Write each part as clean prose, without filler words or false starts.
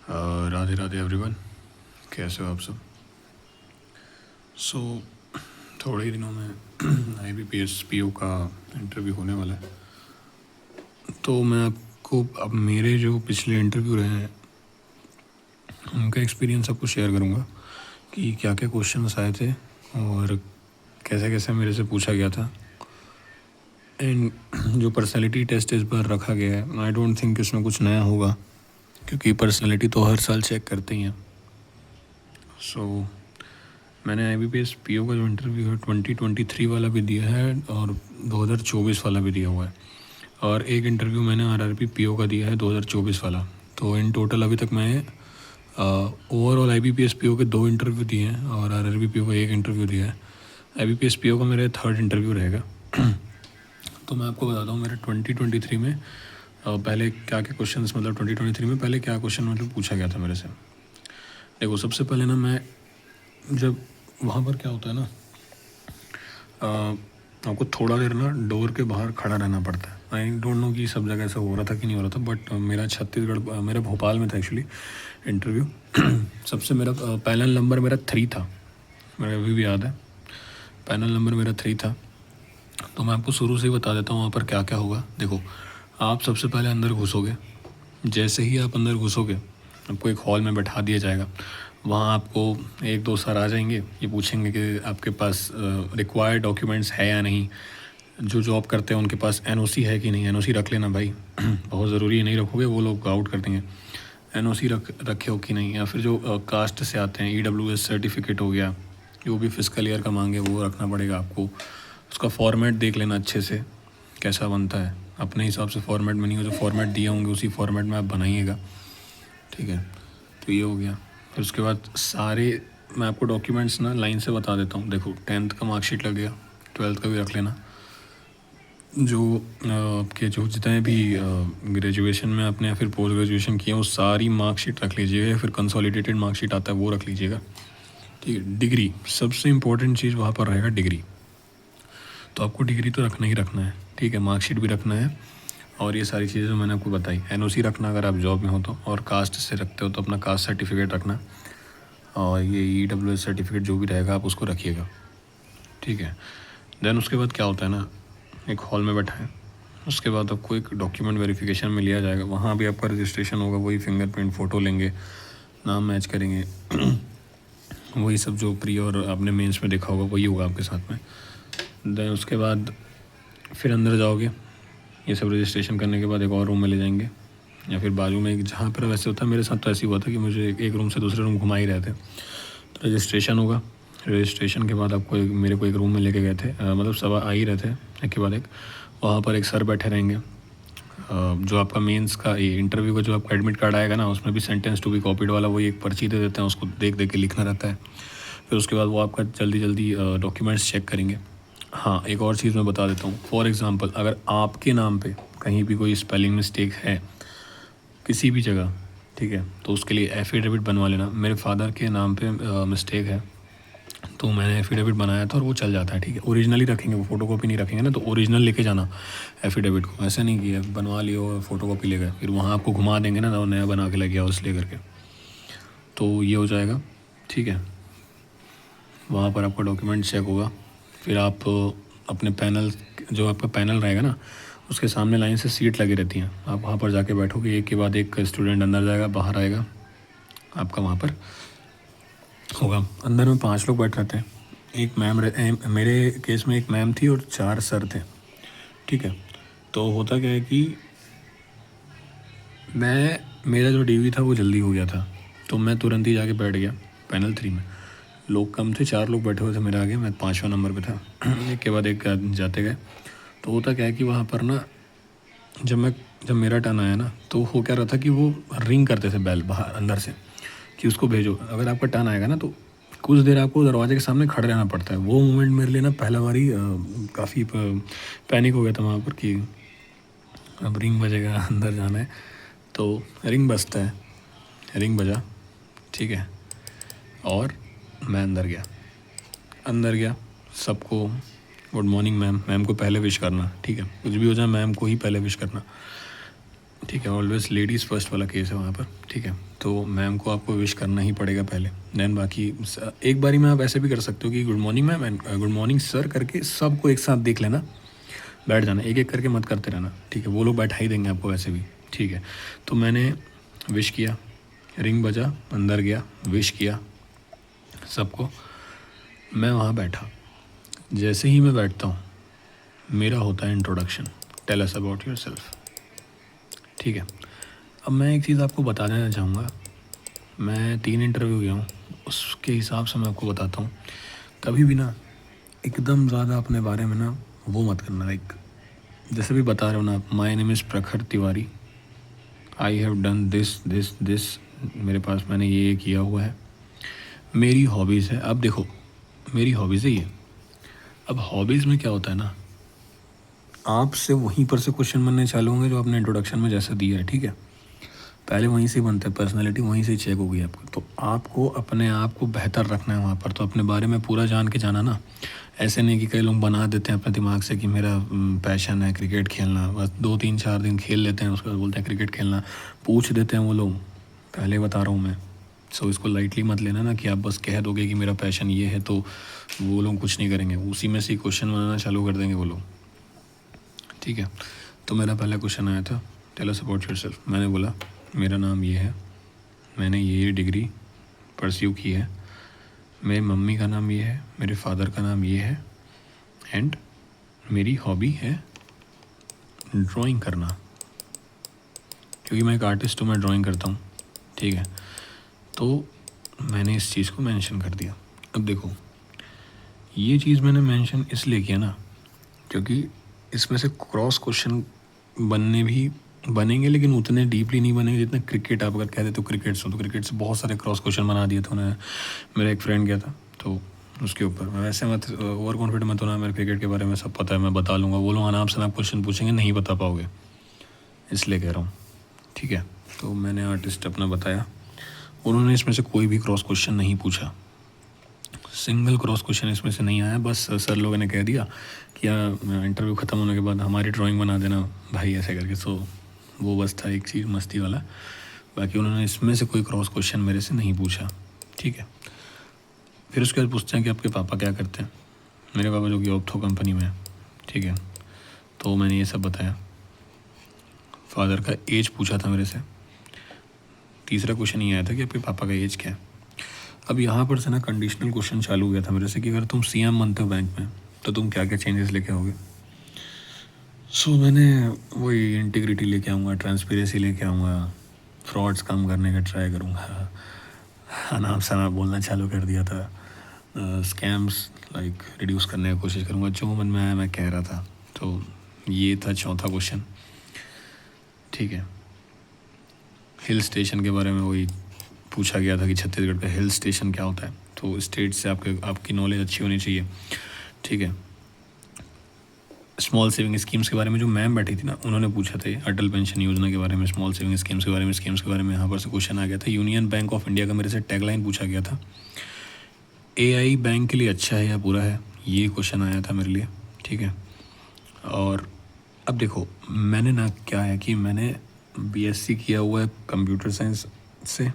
Radhe Radhe everyone, कैसे हो आप सब। सो थोड़े ही दिनों में IBPS PO का इंटरव्यू होने वाला है। तो मैं आपको अब मेरे जो पिछले इंटरव्यू रहे हैं उनका एक्सपीरियंस आपको शेयर करूँगा कि क्या क्या क्वेश्चंस आए थे और कैसे कैसे मेरे से पूछा गया था। एंड जो पर्सनालिटी टेस्ट इस बार रखा गया है, आई डोंट थिंक इसमें कुछ नया होगा क्योंकि पर्सनालिटी तो हर साल चेक करते ही हैं। सो मैंने IBPS PO का जो इंटरव्यू है 2023 वाला भी दिया है और 2024 वाला भी दिया हुआ है, और एक इंटरव्यू मैंने RRB PO का दिया है 2024 वाला। तो इन टोटल अभी तक मैं ओवरऑल IBPS PO के 2 इंटरव्यू दिए हैं और RRB PO का 1 इंटरव्यू दिया है। IBPS PO का मेरा 3rd इंटरव्यू रहेगा। तो मैं आपको बताता हूँ मेरे 2023 में पहले क्या क्या क्वेश्चंस, मतलब 2023 में पहले क्या क्वेश्चन मतलब पूछा गया था मेरे से। देखो, सबसे पहले ना मैं जब वहाँ पर क्या होता है ना, आपको थोड़ा देर ना डोर के बाहर खड़ा रहना पड़ता है। आई डोंट नो कि सब जगह ऐसा हो रहा था कि नहीं हो रहा था, बट मेरा छत्तीसगढ़, मेरा भोपाल में था एक्चुअली इंटरव्यू। सबसे मेरा पैनल नंबर मेरा 3 था, मेरा अभी भी याद है, पैनल नंबर मेरा 3 था। तो मैं आपको शुरू से ही बता देता हूँ वहाँ पर क्या क्या होगा। देखो, आप सबसे पहले अंदर घुसोगे। जैसे ही आप अंदर घुसोगे आपको एक हॉल में बैठा दिया जाएगा। वहाँ आपको 1-2 सर आ जाएंगे, ये पूछेंगे कि आपके पास रिक्वायर्ड डॉक्यूमेंट्स है या नहीं। जो जॉब करते हैं उनके पास NOC है कि नहीं, NOC रख लेना भाई। बहुत ज़रूरी है, नहीं रखोगे वो लोग आउट कर देंगे। NOC रखे हो कि नहीं, या फिर जो कास्ट से आते हैं EWS सर्टिफिकेट हो गया, जो भी फिजिकल ईयर का मांगे वो रखना पड़ेगा आपको। उसका फॉर्मेट देख लेना अच्छे से कैसा बनता है, अपने हिसाब से फॉर्मेट में नहीं हो, जो फॉर्मेट दिए होंगे उसी फॉर्मेट में आप बनाइएगा, ठीक है। तो ये हो गया। फिर उसके बाद सारे मैं आपको डॉक्यूमेंट्स ना लाइन से बता देता हूँ। देखो, 10th का मार्कशीट लगेगा, 12th का भी रख लेना। जो आपके जो जितने भी ग्रेजुएशन में आपने या फिर पोस्ट ग्रेजुएशन किए वो सारी मार्कशीट रख लीजिएगा, या फिर कंसोलिडेटेड मार्कशीट आता है वो रख लीजिएगा, ठीक है। डिग्री सबसे इम्पोर्टेंट चीज़ वहाँ पर रहेगा, डिग्री। तो आपको डिग्री तो रखना ही रखना है, ठीक है। मार्कशीट भी रखना है और ये सारी चीज़ें जो मैंने आपको बताई। NOC रखना अगर आप जॉब में हो तो, और कास्ट से रखते हो तो अपना कास्ट सर्टिफिकेट रखना, और ये EWS सर्टिफिकेट जो भी रहेगा आप उसको रखिएगा, ठीक है। देन उसके बाद क्या होता है ना, एक हॉल में बैठा है, उसके बाद आपको एक डॉक्यूमेंट वेरिफिकेशन में लिया जाएगा। वहाँ भी आपका रजिस्ट्रेशन होगा, वही फिंगरप्रिंट फ़ोटो लेंगे, नाम मैच करेंगे। वही सब जो प्री और आपने मेंस में देखा होगा वही होगा आपके साथ में। देन उसके बाद फिर अंदर जाओगे, ये सब रजिस्ट्रेशन करने के बाद एक और रूम में ले जाएंगे, या फिर बाजू में एक, जहाँ पर वैसे होता है, मेरे साथ तो ऐसे हुआ था कि मुझे एक रूम से दूसरे रूम घुमा ही रहे थे। तो रजिस्ट्रेशन होगा, रजिस्ट्रेशन के बाद आपको मेरे को एक रूम में लेके गए थे, मतलब सब आ ही रहे थे एक के बाद एक। वहाँ पर एक सर बैठे रहेंगे। जो आपका मेंस का ये इंटरव्यू का जो आपका एडमिट कार्ड आएगा ना, उसमें भी सेंटेंस टू बी कॉपीड वाला वही एक पर्ची दे देते हैं, उसको देख देख के लिखना रहता है। फिर उसके बाद वो आपका जल्दी जल्दी डॉक्यूमेंट्स चेक करेंगे। हाँ, एक और चीज़ मैं बता देता हूँ। फॉर एग्ज़ाम्पल, अगर आपके नाम पे कहीं भी कोई स्पेलिंग मिस्टेक है किसी भी जगह, ठीक है, तो उसके लिए एफिडेविट बनवा लेना। मेरे फादर के नाम पे मिस्टेक है तो मैंने एफिडेविट बनाया था और वो चल जाता है, ठीक है। ओरिजिनल ही रखेंगे, वो फ़ोटोकॉपी नहीं रखेंगे ना, तो ओरिजिनल लेके जाना एफिडेविट को। ऐसे नहीं कि बनवा लियो फ़ोटोकॉपी ले गए, फिर वहाँ आपको घुमा देंगे ना, नया बना के लग गया उस ले करके। तो ये हो जाएगा, ठीक है। वहाँ पर आपका डॉक्यूमेंट चेक होगा। फिर आप अपने पैनल, जो आपका पैनल रहेगा ना, उसके सामने लाइन से सीट लगी रहती हैं, आप वहाँ पर जाके बैठोगे। एक के बाद एक स्टूडेंट अंदर जाएगा, बाहर आएगा, आपका वहाँ पर होगा। अंदर में 5 लोग बैठ रहते हैं। एक मैम मेरे केस में एक मैम थी और 4 सर थे, ठीक है। तो होता क्या है कि मेरा जो DV था वो जल्दी हो गया था, तो मैं तुरंत ही जाके बैठ गया पैनल 3 में। लोग कम थे, 4 लोग बैठे हुए थे मेरे आगे, मैं 5वां नंबर पे था। एक के बाद एक जाते गए। तो होता क्या है कि वहाँ पर ना, जब मेरा टर्न आया ना, तो हो क्या रहा था कि वो रिंग करते थे बेल बाहर अंदर से कि उसको भेजो। अगर आपका टर्न आएगा ना तो कुछ देर आपको दरवाजे के सामने खड़े रहना पड़ता है। वो मोमेंट मेरे लिए ना पहला बारी काफ़ी पैनिक हो गया था वहाँ पर कि अब रिंग बजेगा, अंदर जाना है। तो रिंग बजता है, रिंग बजा, ठीक है, और मैं अंदर गया। सबको गुड मॉर्निंग मैम, मैम को पहले विश करना, ठीक है। कुछ भी हो जाए मैम को ही पहले विश करना। ठीक है, ऑलवेज लेडीज़ फर्स्ट वाला केस है वहाँ पर, ठीक है। तो मैम को आपको विश करना ही पड़ेगा पहले, देन बाकी एक बारी में आप ऐसे भी कर सकते हो कि good morning ma'am and good morning sir करके सबको एक साथ देख लेना, बैठ जाना, एक एक करके मत करते रहना, ठीक है। वो लोग बैठा ही देंगे आपको वैसे भी, ठीक है। तो मैंने विश किया, रिंग बजा, अंदर गया, विश किया सबको, मैं वहाँ बैठा। जैसे ही मैं बैठता हूँ मेरा होता है introduction, tell us about yourself, ठीक है। अब मैं एक चीज़ आपको बता देना चाहूँगा, मैं 3 इंटरव्यू गया हूँ, उसके हिसाब से मैं आपको बताता हूँ, कभी भी ना एकदम ज़्यादा अपने बारे में ना वो मत करना, लाइक जैसे भी बता रहे हो ना आप, माय नेम इज़ प्रखर Tiwari, I have done this this this, मेरे पास मैंने ये किया हुआ है, मेरी हॉबीज़ है। अब देखो मेरी हॉबीज़ है ये, अब हॉबीज़ में क्या होता है ना, आपसे वहीं पर से क्वेश्चन बनने चालू होंगे जो आपने इंट्रोडक्शन में जैसा दिया है, ठीक है। पहले वहीं से बनता है, पर्सनालिटी वहीं से चेक होगी आपकी, तो आपको अपने आप को बेहतर रखना है वहाँ पर, तो अपने बारे में पूरा जान के जाना ना। ऐसे नहीं कि कई लोग बना देते हैं अपने दिमाग से कि मेरा पैशन है क्रिकेट खेलना, बस 2 3 4 दिन खेल लेते हैं, उसके बाद बोलते हैं क्रिकेट खेलना, पूछ देते हैं वो लोग, पहले बता रहा हूँ मैं। सो इसको लाइटली मत लेना ना कि आप बस कह दोगे कि मेरा पैशन ये है, तो वो लोग कुछ नहीं करेंगे, उसी में से क्वेश्चन बनाना चालू कर देंगे वो लोग, ठीक है। तो मेरा पहला क्वेश्चन आया था, टेल अस अबाउट योरसेल्फ। मैंने बोला मेरा नाम ये है, मैंने ये डिग्री परस्यू की है, मेरी मम्मी का नाम ये है, मेरे फादर का नाम ये है, एंड मेरी हॉबी है ड्राइंग करना, क्योंकि मैं एक आर्टिस्ट हूँ, मैं ड्राइंग करता हूँ, ठीक है। तो मैंने इस चीज़ को मेंशन कर दिया। अब देखो ये चीज़ मैंने मेंशन इसलिए किया ना, क्योंकि इसमें से क्रॉस क्वेश्चन बनने भी बनेंगे, लेकिन उतने डीपली नहीं बनेंगे जितने क्रिकेट आप अगर कह देते हो क्रिकेट से, तो क्रिकेट से बहुत सारे क्रॉस क्वेश्चन बना दिए थे उन्होंने। मेरा एक फ्रेंड गया था तो उसके ऊपर, मैं वैसे मत ओवर कॉन्फिडेंट मत होना, मेरे क्रिकेट के बारे में सब पता है, मैं बता लूँगा, वो लोग आराम से आप क्वेश्चन पूछेंगे नहीं बता पाओगे, इसलिए कह रहा हूँ, ठीक है। तो मैंने आर्टिस्ट अपना बताया, उन्होंने इसमें से कोई भी क्रॉस क्वेश्चन नहीं पूछा, सिंगल क्रॉस क्वेश्चन इसमें से नहीं आया। बस सर लोगों ने कह दिया कि इंटरव्यू ख़त्म होने के बाद हमारी ड्राइंग बना देना भाई ऐसे करके, सो वो बस था एक चीज़ मस्ती वाला, बाकी उन्होंने इसमें से कोई क्रॉस क्वेश्चन मेरे से नहीं पूछा, ठीक है। फिर उसके बाद पूछते हैं कि आपके पापा क्या करते हैं। मेरे पापा जो कि ऑप्थो कंपनी में है, ठीक है। तो मैंने ये सब बताया। फादर का एज पूछा था मेरे से, तीसरा क्वेश्चन ये आया था कि आपके पापा का एज क्या है। अब यहाँ पर से ना कंडीशनल क्वेश्चन चालू हो गया था मेरे से कि अगर तुम सीएम बनते हो बैंक में तो तुम क्या क्या चेंजेस लेके आओगे। सो मैंने वही इंटीग्रिटी लेके आऊँगा, ट्रांसपेरेंसी लेके आऊँगा, फ्रॉड्स कम करने का ट्राई करूँगा, अनाप शनाप बोलना चालू कर दिया था, स्कैम्स लाइक रिड्यूस करने की कोशिश करूँगा, जो मन में आया मैं कह रहा था। तो ये था चौथा क्वेश्चन, ठीक है। हिल स्टेशन के बारे में वही पूछा गया था कि छत्तीसगढ़ का हिल स्टेशन क्या होता है, तो स्टेट से आपकी नॉलेज अच्छी होनी चाहिए, ठीक है। स्मॉल सेविंग स्कीम्स के बारे में जो मैम बैठी थी ना, उन्होंने पूछा था अटल पेंशन योजना के बारे में, स्मॉल सेविंग स्कीम्स के बारे में यहाँ पर से क्वेश्चन आ गया था। यूनियन बैंक ऑफ इंडिया का मेरे से टैगलाइन पूछा गया था, एआई बैंक के लिए अच्छा है या बुरा है, ये क्वेश्चन आया था मेरे लिए, ठीक है। और अब देखो मैंने ना क्या है कि मैंने बीएससी किया हुआ है कंप्यूटर साइंस से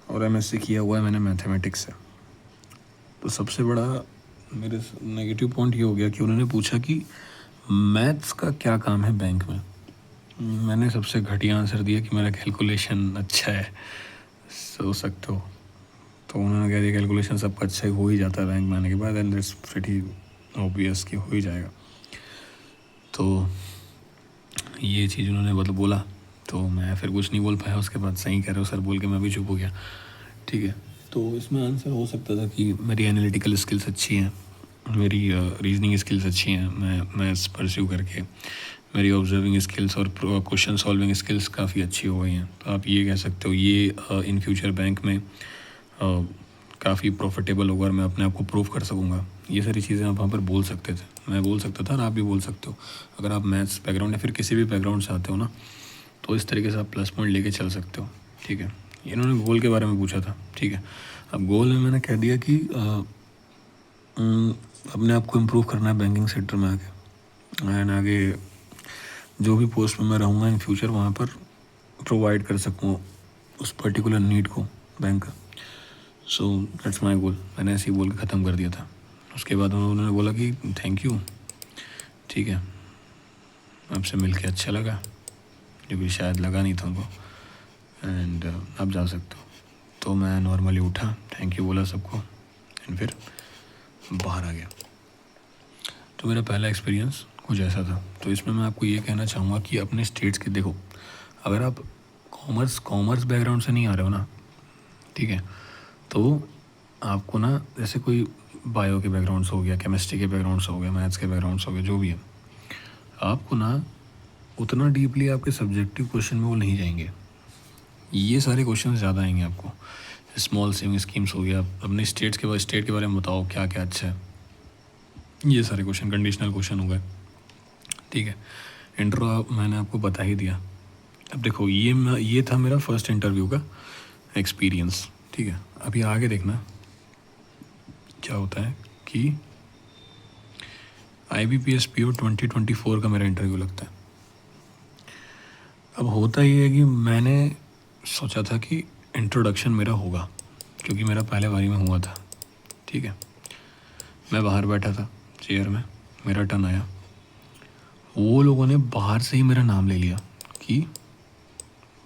और एमएससी किया हुआ है मैंने मैथमेटिक्स से। तो सबसे बड़ा मेरे नेगेटिव पॉइंट ये हो गया कि उन्होंने पूछा कि मैथ्स का क्या काम है बैंक में। मैंने सबसे घटिया आंसर दिया कि मेरा कैलकुलेशन अच्छा है, सोच सकते हो। तो उन्होंने कह दिया कैलकुलेशन सबका अच्छा ही हो ही जाता है बैंक में आने के बाद, एंड इट्स प्रीटी ऑब्वियस कि हो ही जाएगा। तो ये चीज़ उन्होंने मतलब बोला, तो मैं फिर कुछ नहीं बोल पाया उसके बाद। सही कह रहे हो सर बोल के मैं भी चुप हो गया, ठीक है। तो इसमें आंसर हो सकता था कि मेरी एनालिटिकल स्किल्स अच्छी हैं, मेरी रीजनिंग स्किल्स अच्छी हैं, मैं मैथ्स परस्यू करके मेरी ऑब्जर्विंग स्किल्स और क्वेश्चन सॉल्विंग स्किल्स काफ़ी अच्छी हो गई हैं। तो आप ये कह सकते हो ये इन फ्यूचर बैंक में काफ़ी प्रॉफिटेबल होगा और मैं अपने आप को प्रूव कर सकूँगा। ये सारी चीज़ें आप वहाँ पर बोल सकते थे, मैं बोल सकता था और आप भी बोल सकते हो। अगर आप मैथ्स बैकग्राउंड या फिर किसी भी बैकग्राउंड से आते हो ना, तो इस तरीके से आप प्लस पॉइंट लेके चल सकते हो, ठीक है। इन्होंने गोल के बारे में पूछा था, ठीक है। अब गोल में मैंने कह दिया कि अपने आप को इम्प्रूव करना है बैंकिंग सेक्टर में आगे, एंड आगे जो भी पोस्ट में मैं रहूँगा इन फ्यूचर वहाँ पर प्रोवाइड कर सकूँ उस पर्टिकुलर नीड को बैंक का। सो दैट्स माई गोल। मैंने ऐसे ही बोल के ख़त्म कर दिया था। उसके बाद उन्होंने बोला कि थैंक यू, ठीक है, आपसे मिल के अच्छा लगा, जो कि शायद लगा नहीं था उनको, एंड आप जा सकते हो। तो मैं नॉर्मली उठा, थैंक यू बोला सबको, एंड फिर बाहर आ गया। तो मेरा पहला एक्सपीरियंस कुछ ऐसा था। तो इसमें मैं आपको ये कहना चाहूँगा कि अपने स्टेट्स के देखो, अगर आप कॉमर्स बैकग्राउंड से नहीं आ रहे हो ना, ठीक है, तो आपको ना जैसे कोई बायो के बैकग्राउंड से हो गया, केमिस्ट्री के बैकग्राउंड से हो गया, मैथ्स के बैकग्राउंड से हो गया, जो भी है, आपको ना उतना डीपली आपके सब्जेक्टिव क्वेश्चन में वो नहीं जाएंगे। ये सारे क्वेश्चन ज़्यादा आएंगे आपको। स्मॉल सेविंग स्कीम्स हो गया, अपने स्टेट के बारे में बताओ क्या क्या अच्छा है, ये सारे क्वेश्चन, कंडीशनल क्वेश्चन हो गए, ठीक है। इंट्रो मैंने आपको बता ही दिया। अब देखो ये था मेरा फर्स्ट इंटरव्यू का एक्सपीरियंस, ठीक है। अभी आगे देखना क्या होता है कि IBPS PO 2024 का मेरा इंटरव्यू लगता है। अब होता ये है कि मैंने सोचा था कि इंट्रोडक्शन मेरा होगा, क्योंकि मेरा पहले बारी में हुआ था, ठीक है। मैं बाहर बैठा था चेयर में, मेरा टर्न आया, वो लोगों ने बाहर से ही मेरा नाम ले लिया कि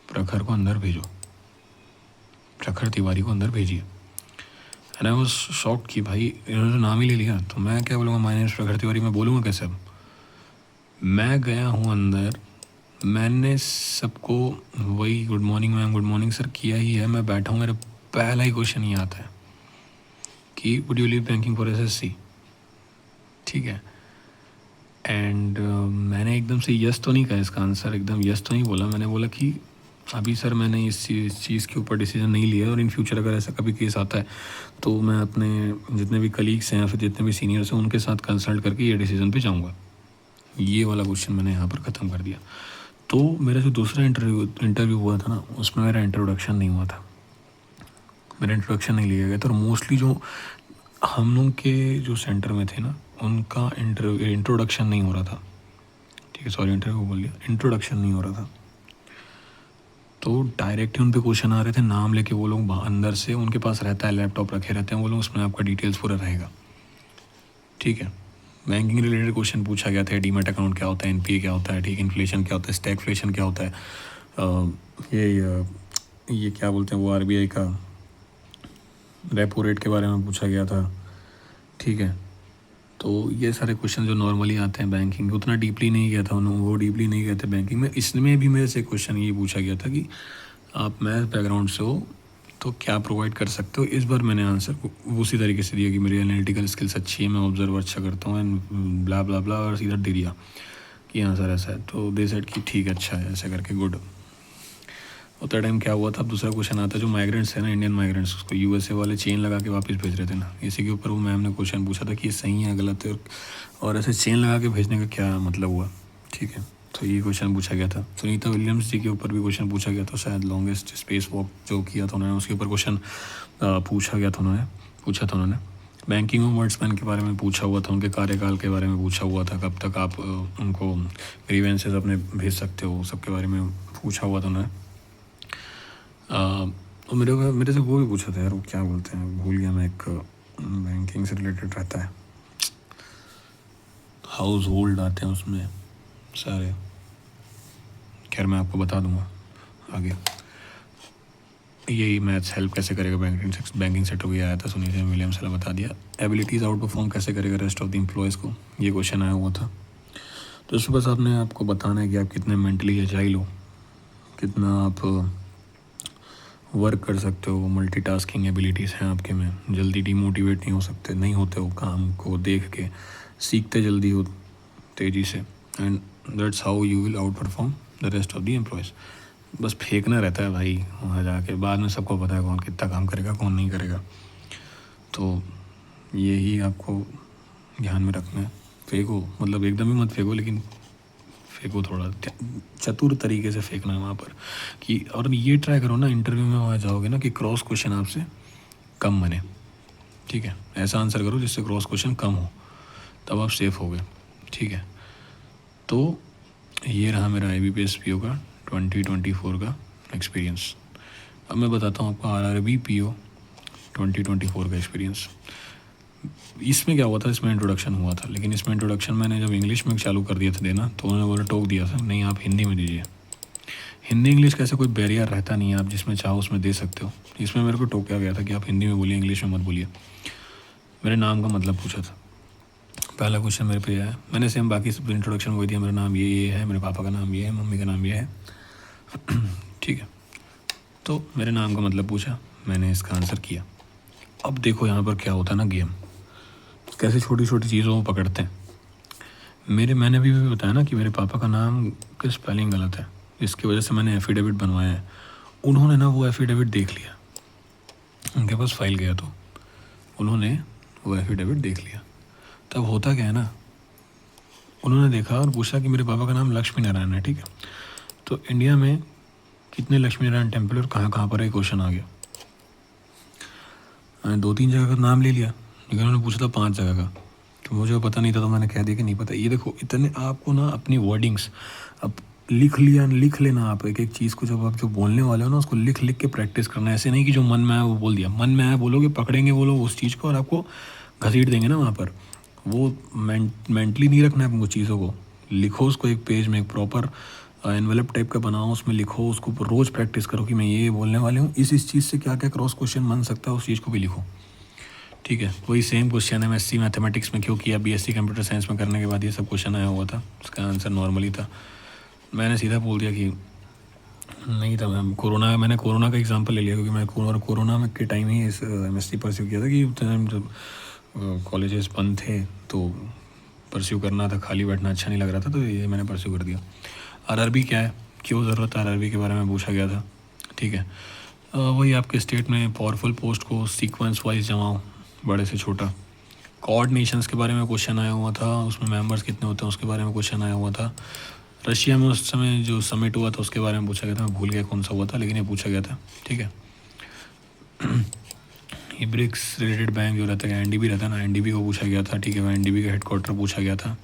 प्रखर को अंदर भेजो, प्रखर तिवारी को अंदर भेजिए। एंड आई वाज शॉक्ड कि भाई इन्होंने तो नाम ही ले लिया, तो मैं क्या बोलूँगा, माय नेम इज़ प्रखर तिवारी, मैं बोलूँगा कैसे। अब मैं गया हूँ अंदर, मैंने सबको वही good morning ma'am, good morning sir किया ही है। मैं बैठा हूँ, मेरा पहला ही क्वेश्चन ये आता है कि would you leave banking for SSC, ठीक है। एंड मैंने एकदम से यस तो नहीं कहा, इसका आंसर एकदम यस तो नहीं बोला। मैंने बोला कि अभी सर मैंने इस चीज़ के ऊपर डिसीजन नहीं लिया, और इन फ्यूचर अगर ऐसा कभी केस आता है तो मैं अपने जितने भी कलीग्स हैं या फिर जितने भी सीनियर्स हैं उनके साथ कंसल्ट करके ये डिसीज़न पे जाऊँगा। ये वाला क्वेश्चन मैंने यहाँ पर ख़त्म कर दिया। तो मेरा जो दूसरा इंटरव्यू हुआ था ना, उसमें मेरा इंट्रोडक्शन नहीं हुआ था, मेरा इंट्रोडक्शन नहीं लिया गया था। और मोस्टली जो हम लोग के जो सेंटर में थे ना, उनका इंट्रोडक्शन नहीं हो रहा था, ठीक है, सॉरी इंटरव्यू बोल दिया, इंट्रोडक्शन नहीं हो रहा था। तो डायरेक्ट ही उन पे क्वेश्चन आ रहे थे, नाम लेके वो लोग अंदर से, उनके पास रहता है लैपटॉप रखे रहते हैं वो लोग, उसमें आपका डिटेल्स पूरा रहेगा, ठीक है। बैंकिंग रिलेटेड क्वेश्चन पूछा गया था, डीमैट अकाउंट क्या होता है, NPA क्या होता है, ठीक, इन्फ्लेशन क्या होता है, स्टैगफ्लेशन क्या होता है, ये क्या बोलते हैं वो RBI का रेपो रेट के बारे में पूछा गया था, ठीक है। तो ये सारे क्वेश्चन जो नॉर्मली आते हैं बैंकिंग, उतना डीपली नहीं गया था उन्होंने, वो डीपली नहीं गए थे बैंकिंग में। इसमें भी मेरे से क्वेश्चन ये पूछा गया था कि आप मैथ बैकग्राउंड से हो तो क्या प्रोवाइड कर सकते हो। इस बार मैंने आंसर उसी तरीके से दिया कि मेरी एनालिटिकल स्किल्स अच्छी है, मैं ऑब्जर्व अच्छा करता हूँ, एंड ब्ला ब्ला ब्ला, और सीधा दे दिया कि हाँ सर ऐसा है। तो दे सेड कि ठीक है, अच्छा है, ऐसा करके गुड। उतना टाइम क्या हुआ था, अब दूसरा क्वेश्चन आता है, जो माइग्रेंट्स है ना, इंडियन माइग्रेंट्स, उसको USA वाले चेन लगा के वापस भेज रहे थे ना, इसी के ऊपर वो मैम ने क्वेश्चन पूछा था कि ये सही है गलत है, और ऐसे चेन लगा के भेजने का क्या मतलब हुआ, ठीक है। तो ये क्वेश्चन पूछा गया था। सुनीता विलियम्स जी के ऊपर भी क्वेश्चन पूछा गया था, शायद लॉन्गेस्ट स्पेस वॉक जो किया था उन्होंने, उसके ऊपर क्वेश्चन पूछा था उन्होंने। बैंकिंग ओम्बड्समैन के बारे में पूछा हुआ था, उनके कार्यकाल के बारे में पूछा हुआ था, कब तक आप उनको ग्रीवेंसेस अपने भेज सकते हो, सबके बारे में पूछा हुआ था उन्होंने। और मेरे से वो भी पूछा था यार, वो क्या बोलते हैं, भूल गया मैं, एक बैंकिंग से रिलेटेड रहता है, हाउस होल्ड आते हैं उसमें सारे, खैर मैं आपको बता दूंगा आगे। यही मैथ्स हेल्प कैसे करेगा बैंकिंग सेक्टर को, ये आया था, सुनीता विलियम्स ने बता दिया। एबिलिटीज़ आउट परफॉर्म कैसे करेगा रेस्ट ऑफ द एम्प्लॉयज़ को, ये क्वेश्चन आया हुआ था। तो इसमें बस आपने आपको बताना है कि आप कितने मेंटली एजाइल हो, कितना आप वर्क कर सकते हो, मल्टीटास्किंग एबिलिटीज़ हैं आपके में, जल्दी डिमोटिवेट नहीं होते हो, काम को देख के सीखते जल्दी हो तेज़ी से, and that's how you will out perform the rest of the employees. बस फेंकना रहता है भाई वहाँ जाके, बाद में सबको पता है कौन कितना काम करेगा कौन नहीं करेगा। तो यही आपको ध्यान में रखना है। फेंको मतलब एकदम ही मत फेंको, लेकिन फेंको थोड़ा चतुर तरीके से फेंकना है वहाँ पर कि, और ये ट्राई करो ना इंटरव्यू में वहाँ जाओगे ना कि क्रॉस क्वेश्चन आपसे कम बने, ठीक है। ऐसा आंसर करो जिससे क्रॉस क्वेश्चन कम हो, तब आप सेफ हो गए, ठीक है। तो ये रहा मेरा IBPS PO का 2024 का एक्सपीरियंस। अब मैं बताता हूँ आपको RRB PO 2024 का एक्सपीरियंस। इसमें क्या हुआ था, इसमें इंट्रोडक्शन हुआ था, लेकिन इसमें इंट्रोडक्शन मैंने जब इंग्लिश में चालू कर दिया था देना, तो उन्होंने बोला टोक दिया था नहीं आप हिंदी में दीजिए। हिंदी इंग्लिश का ऐसा कोई बैरियर रहता नहीं है, आप जिसमें चाहो उसमें दे सकते हो। इसमें मेरे को टोका गया था कि आप हिंदी में बोलिए, इंग्लिश में मत बोलिए। मेरे नाम का मतलब पूछा था, पहला क्वेश्चन मेरे पे आया। मैंने सेम बाकी सब इंट्रोडक्शन वही दिया, मेरा नाम ये है, मेरे पापा का नाम ये है, मम्मी का नाम ये है। ठीक है, तो मेरे नाम का मतलब पूछा, मैंने इसका आंसर किया। अब देखो यहाँ पर क्या होता है ना, गेम कैसे छोटी छोटी चीज़ों को पकड़ते हैं। मैंने भी बताया ना कि मेरे पापा का नाम की स्पेलिंग गलत है, इसकी वजह से मैंने एफिडेविट बनवाया है। उन्होंने ना वो एफिडेविट देख लिया, उनके पास फाइल गया तो उन्होंने वो एफिडेविट देख लिया। तब होता क्या है ना, उन्होंने देखा और पूछा कि मेरे पापा का नाम लक्ष्मी नारायण है। ठीक है, तो इंडिया में कितने लक्ष्मी नारायण टेम्पल और कहाँ कहाँ पर है, क्वेश्चन आ गया। मैंने 2-3 जगह का नाम ले लिया, लेकिन उन्होंने पूछा था 5 जगह का, तो मुझे पता नहीं था, तो मैंने कह दिया कि नहीं पता। ये देखो, इतने आपको ना अपनी वर्डिंग्स अब लिख लेना। आप एक एक चीज़ को जब आप जो बोलने वाले हो ना, उसको लिख के प्रैक्टिस करना। ऐसे नहीं कि जो मन में आया वो बोल दिया। मन में आया बोलोगे, पकड़ेंगे वो लोग उस चीज़ को और आपको घसीट देंगे ना वहाँ पर। वो मेंटली नहीं रखना है आपको चीज़ों को। लिखो उसको एक पेज में, एक प्रॉपर एनवेलप टाइप का बनाओ, उसमें लिखो, उसको रोज़ प्रैक्टिस करो कि मैं ये बोलने वाले हूँ, इस चीज़ से क्या क्या क्रॉस क्वेश्चन बन सकता है, उस चीज़ को भी लिखो। ठीक है, वही सेम क्वेश्चन है MSc मैथमेटिक्स में क्यों किया, BSc कंप्यूटर साइंस में करने के बाद ये सब क्वेश्चन आया हुआ था, उसका आंसर नॉर्मली था। मैंने सीधा बोल दिया कि नहीं था। मैंने कोरोना का एग्जांपल ले लिया, क्योंकि मैं कोरोना में के टाइम ही इस MSc परस्यू किया था कि उस टाइम जब कॉलेजेस बंद थे तो परस्यू करना था, खाली बैठना अच्छा नहीं लग रहा था, तो ये मैंने परस्यू कर दिया। RRB क्या है, क्यों ज़रूरत है RRB के बारे में पूछा गया था। ठीक है, वही आपके स्टेट में पावरफुल पोस्ट को सीक्वेंस वाइज जमाओ, बड़े से छोटा। कोऑर्डिनेशंस के बारे में क्वेश्चन आया हुआ था, उसमें मेंबर्स कितने होते हैं उसके बारे में क्वेश्चन आया हुआ था। रशिया में उस समय जो समिट हुआ था उसके बारे में पूछा गया था, मैं भूल गया कौन सा हुआ था, लेकिन ये पूछा गया था। ठीक है, ये ब्रिक्स रिलेटेड बैंक जो रहता है NDB रहता है ना, NDB को पूछा गया था। ठीक है, NDB का हेडक्वार्टर पूछा गया था।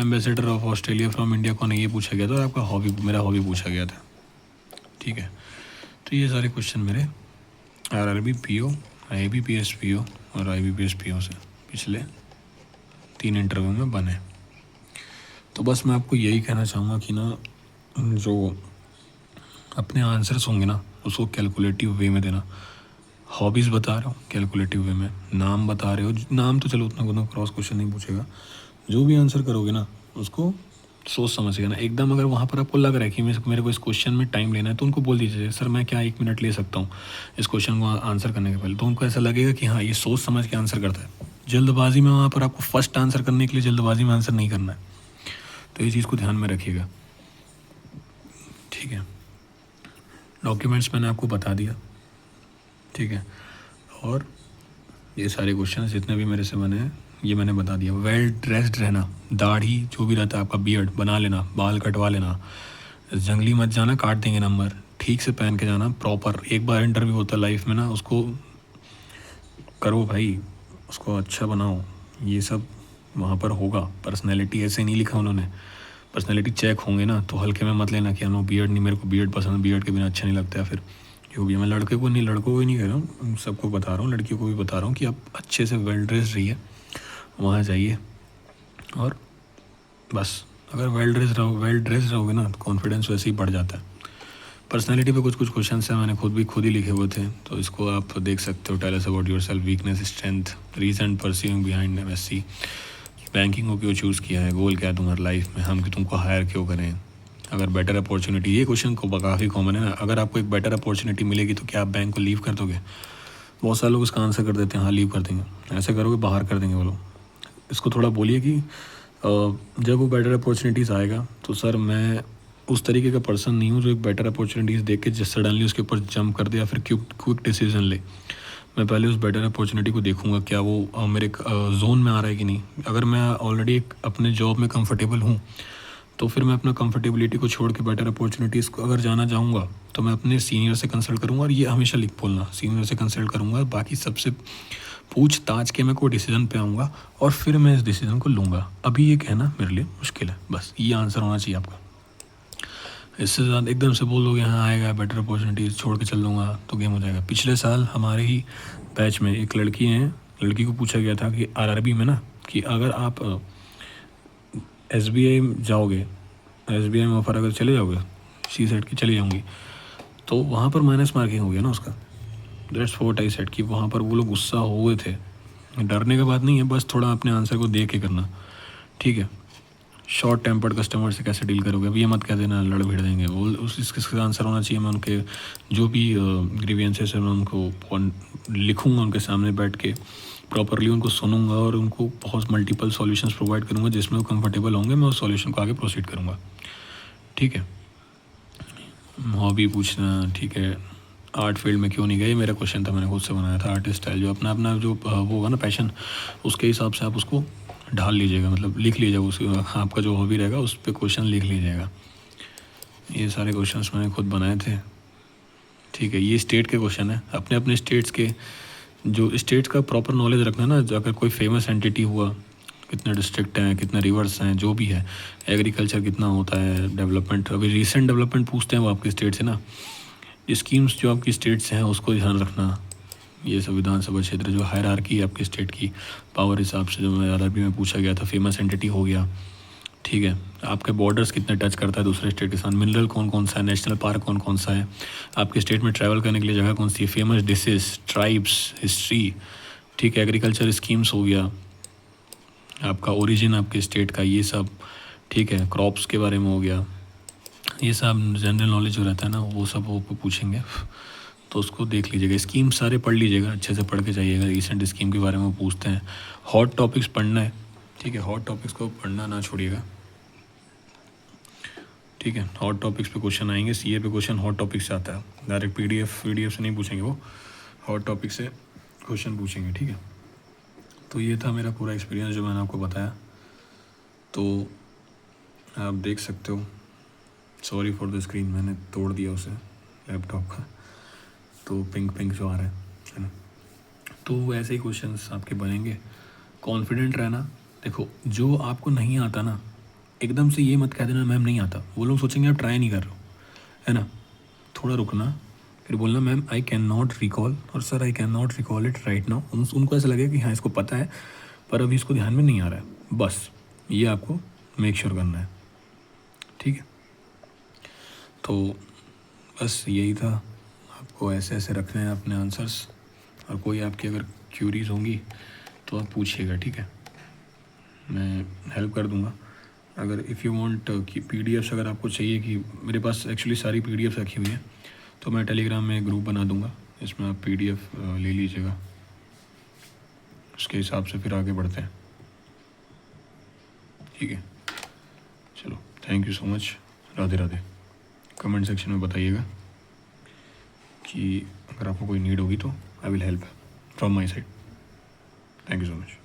Ambassador of Australia from India कौन है, ये पूछा गया था। और आपका हॉबी, मेरा हॉबी पूछा गया था। ठीक है, तो ये सारे क्वेश्चन मेरे RRB PO, IBPS PO और IBPS PO से पिछले 3 इंटरव्यू में बने। तो बस मैं आपको यही कहना चाहूँगा कि ना, जो अपने आंसर्स होंगे ना उसको कैलकुलेटिव वे में देना। हॉबीज़ बता रहे हो कैलकुलेटिव वे में, नाम बता रहे हो, नाम तो चलो उतना क्रॉस क्वेश्चन नहीं पूछेगा। जो भी आंसर करोगे ना उसको सोच समझ के ना। एकदम अगर वहाँ पर आपको लग रहा है कि मेरे को इस क्वेश्चन में टाइम लेना है, तो उनको बोल दीजिए सर मैं क्या 1 मिनट ले सकता हूँ इस क्वेश्चन को आंसर करने के पहले। तो उनको ऐसा लगेगा कि हाँ ये सोच समझ के आंसर करता है। जल्दबाजी में वहाँ पर आपको फर्स्ट आंसर करने के लिए जल्दबाजी में आंसर नहीं करना है, तो ये चीज़ को ध्यान में रखिएगा। ठीक है, डॉक्यूमेंट्स मैंने आपको बता दिया। ठीक है, और ये सारे क्वेश्चन जितने भी मेरे से बने हैं ये मैंने बता दिया। वेल ड्रेस्ड रहना, दाढ़ी जो भी रहता है आपका बियर्ड बना लेना, बाल कटवा लेना, जंगली मत जाना, काट देंगे नंबर, ठीक से पहन के जाना प्रॉपर। एक बार इंटरव्यू होता है लाइफ में ना, उसको करो भाई, उसको अच्छा बनाओ। ये सब वहाँ पर होगा। पर्सनैलिटी ऐसे नहीं लिखा उन्होंने, पर्सनैलिटी चेक होंगे ना, तो हल्के में मत लेना कि नो बियर्ड नहीं, मेरे को बियर्ड पसंद है, बियर्ड के बिना अच्छा नहीं लगता है। फिर जो भी, मैं लड़कों को ही नहीं कह रहा हूँ, सबको बता रहा हूँ, लड़कियों को भी बता रहा हूँ कि आप अच्छे से वेल ड्रेस्ड रहिए, वहाँ जाइए। और बस अगर वेल ड्रेस रहोगे ना, तो कॉन्फिडेंस वैसे ही बढ़ जाता है। पर्सनैलिटी पे कुछ क्वेश्चन है, मैंने खुद ही लिखे हुए थे, तो इसको आप देख सकते हो। Tell us about yourself, weakness, strength, reason pursuing behind MSc, banking को क्यों चूज़ किया है, गोल क्या है तुम्हारी लाइफ में, हम कि तुमको हायर क्यों करें, अगर बेटर अपॉर्चुनिटी, ये क्वेश्चन को काफ़ी कॉमन है ना, अगर आपको एक बेटर अपॉर्चुनिटी मिलेगी तो क्या आप बैंक को लीव कर दोगे। बहुत सारे लोग इसका आंसर कर देते हैं हाँ लीव कर देंगे। ऐसे करोगे बाहर कर देंगे वो लोग। इसको थोड़ा बोलिए कि जब वो बेटर अपॉर्चुनिटीज़ आएगा तो सर मैं उस तरीके का पर्सन नहीं हूँ जो एक बेटर अपॉर्चुनिटीज़ देख के जस्ट सडनली उसके ऊपर जंप कर दे या फिर क्विक डिसीजन ले। मैं पहले उस बेटर अपॉर्चुनिटी को देखूंगा क्या वो मेरे जोन में आ रहा है कि नहीं। अगर मैं ऑलरेडी एक अपने जॉब में कंफर्टेबल हूँ तो फिर मैं अपना कंफर्टेबिलिटी को छोड़ के बेटर अपॉर्चुनिटीज़ को अगर जाना चाहूँगा तो मैं अपने सीनियर से कंसल्ट करूँगा। और ये हमेशा लिख बोलना, सीनियर से कंसल्ट करूँगा। बाकी सबसे पूछताछ के मैं कोई डिसीजन पे आऊँगा और फिर मैं इस डिसीजन को लूँगा। अभी ये कहना मेरे लिए मुश्किल है। बस ये आंसर होना चाहिए आपका। इससे ज़्यादा एकदम से बोल दोगे हाँ आएगा बेटर अपॉर्चुनिटीज़ छोड़ के चल दूँगा तो गेम हो जाएगा। पिछले साल हमारे ही बैच में एक लड़की है, लड़की को पूछा गया था कि आरआरबी में ना कि अगर आप एसबीआई जाओगे, एसबीआई में ऑफर अगर चले जाओगे, सी सेट की चली जाऊँगी, तो वहाँ पर माइनस मार्किंग हो गया ना उसका। दैट्स व्हाट आई सेड कि वहाँ पर वो लोग गुस्सा हुए थे। डरने का बात नहीं है, बस थोड़ा अपने आंसर को देख के करना, ठीक है। शॉर्ट टेम्पर्ड कस्टमर से कैसे डील करोगे, अब ये मत कह देना लड़ भिड़ देंगे। वो इसका आंसर होना चाहिए। मैं उनके जो भी ग्रीवियंसेस है मैं उनको लिखूँगा उनके सामने बैठ के, प्रॉपरली उनको सुनूंगा और उनको बहुत मल्टीपल सॉल्यूशंस प्रोवाइड करूँगा जिसमें वो कंफर्टेबल होंगे। मैं उस सॉल्यूशन को आगे प्रोसीड करूँगा, ठीक है। हॉबी पूछना, ठीक है। आर्ट फील्ड में क्यों नहीं गए, मेरा क्वेश्चन था, मैंने खुद से बनाया था। आर्टिस्ट स्टाइल जो अपना अपना जो वो होगा ना पैशन, उसके हिसाब से आप उसको ढाल लीजिएगा, मतलब लिख लीजिएगा। उस आपका जो हॉबी रहेगा उस पर क्वेश्चन लिख लीजिएगा। ये सारे क्वेश्चंस मैंने खुद बनाए थे, ठीक है। ये स्टेट के क्वेश्चन है, अपने अपने स्टेट्स के, जो स्टेट्स का प्रॉपर नॉलेज रखना ना। अगर कोई फेमस एंटिटी हुआ, कितने डिस्ट्रिक्ट हैं, कितने रिवर्स हैं, जो भी है, एग्रीकल्चर कितना होता है, डेवलपमेंट, अभी रिसेंट डेवलपमेंट पूछते हैं वो आपके स्टेट से ना। स्कीम्स जो आपकी स्टेट से हैं उसको ध्यान रखना। ये सब विधानसभा क्षेत्र जो हायरार्की है आपके स्टेट की पावर हिसाब से, जो आरआरबी में पूछा गया था, फेमस एंटिटी हो गया, ठीक है। आपके बॉर्डर्स कितने टच करता है दूसरे स्टेट के साथ, मिनरल कौन कौन सा है, नेशनल पार्क कौन कौन सा है, आपके स्टेट में ट्रैवल करने के लिए जगह कौन सी है, फेमस डिशेस, ट्राइब्स, हिस्ट्री, ठीक है। एग्रीकल्चर स्कीम्स हो गया, आपका ओरिजिन आपके स्टेट का, ये सब, ठीक है। क्रॉप्स के बारे में हो गया, ये सब जनरल नॉलेज जो रहता है ना वो सब वो पूछेंगे, तो उसको देख लीजिएगा। स्कीम सारे पढ़ लीजिएगा, अच्छे से पढ़ के जाइएगा। रिसेंट स्कीम के बारे में पूछते हैं। हॉट टॉपिक्स पढ़ना है, ठीक है। हॉट टॉपिक्स को पढ़ना ना छोड़िएगा, ठीक है। हॉट टॉपिक्स पे क्वेश्चन आएंगे, सीए पे क्वेश्चन हॉट टॉपिक से आता है, डायरेक्ट पीडीएफ से नहीं पूछेंगे, वो हॉट टॉपिक से क्वेश्चन पूछेंगे, ठीक है। तो ये था मेरा पूरा एक्सपीरियंस जो मैंने आपको बताया, तो आप देख सकते हो। सॉरी फॉर द स्क्रीन, मैंने तोड़ दिया उसे लैपटॉप का, तो पिंक पिंक जो आ रहा है ना। तो ऐसे ही क्वेश्चंस आपके बनेंगे। कॉन्फिडेंट रहना। देखो जो आपको नहीं आता ना, एकदम से ये मत कह देना मैम नहीं आता, वो लोग सोचेंगे आप ट्राई नहीं कर रहे हो, है ना। थोड़ा रुकना, फिर बोलना ma'am I can not recall, और sir I can not recall it right now. उनको ऐसा लगेगा कि हाँ इसको पता है पर अभी इसको ध्यान में नहीं आ रहा है। बस ये आपको मेक श्योर करना है, ठीक है। तो बस यही था, आपको ऐसे ऐसे रखने हैं अपने आंसर्स, और कोई आपकी अगर क्यूरीज होंगी तो आप पूछिएगा, ठीक है। मैं हेल्प कर दूंगा। अगर इफ़ यू वांट कि पीडीएफ्स अगर आपको चाहिए, कि मेरे पास एक्चुअली सारी पीडीएफ्स रखी हुई हैं, तो मैं टेलीग्राम में ग्रुप बना दूंगा, इसमें आप पीडीएफ ले लीजिएगा, उसके हिसाब से फिर आगे बढ़ते हैं, ठीक है। चलो, thank you so much, Radhe Radhe. Comment section में बताइएगा कि अगर आपको कोई नीड होगी तो I will help from my side. Thank you so much.